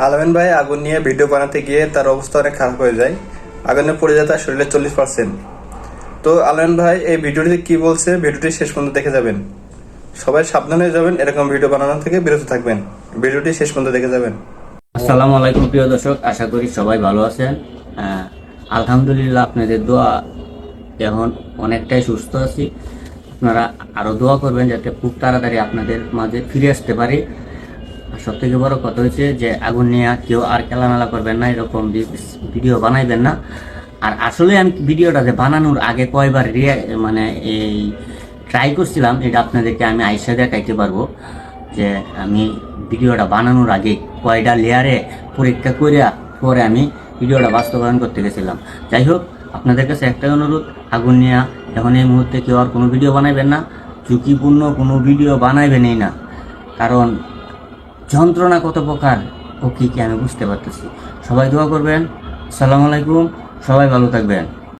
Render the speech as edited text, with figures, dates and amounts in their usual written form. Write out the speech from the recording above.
আলামিন ভাই আগুন নিয়ে ভিডিও বানাতে গিয়ে তার অবস্থা অনেক খারাপ হয়ে যায়। আগুনে পড়ে যায় তার শরীরের 40%। তো আলামিন ভাই এই ভিডিওটিতে কি বলছে ভিডিওটি শেষ পর্যন্ত দেখে যাবেন। সবাই সাবধান হয়ে যাবেন, এরকম ভিডিও বানানো থেকে বিরত থাকবেন। ভিডিওটি শেষ পর্যন্ত দেখে যাবেন। আসসালামু আলাইকুম প্রিয় দর্শক, আশা করি সবাই ভালো আছেন। আলহামদুলিল্লাহ, আপনাদের দোয়া এখন অনেকটাই সুস্থ আছি। আপনারা আরো দোয়া করবেন যাতে খুব তাড়াতাড়ি আপনাদের মাঝে ফিরে আসতে পারি। আর সব থেকে বড় কথা হচ্ছে যে আগুন নিয়ে কেউ আর খেলামেলা করবেন না, এরকম ভিডিও বানাইবেন না। আর আসলে আমি ভিডিওটা যে বানানোর আগে কয়বার মানে এই ট্রাই করছিলাম, এটা আপনাদেরকে আমি আইসা দেখাইতে পারবো যে আমি ভিডিওটা বানানোর আগে কয়টা লেয়ারে পরীক্ষা করে পরে আমি ভিডিওটা বাস্তবায়ন করতে গেছিলাম। যাই হোক, আপনাদের কাছে একটাই অনুরোধ, আগুন নিয়ে এখন এই মুহূর্তে কেউ আর কোনো ভিডিও বানাইবেন না, ঝুঁকিপূর্ণ কোনো ভিডিও বানাইবেনই না। কারণ যন্ত্রণা কত প্রকার ও কি আমি বুঝতে পারতেছি। সবাই দোয়া করবেন। আসসালামু আলাইকুম, সবাই ভালো থাকবেন।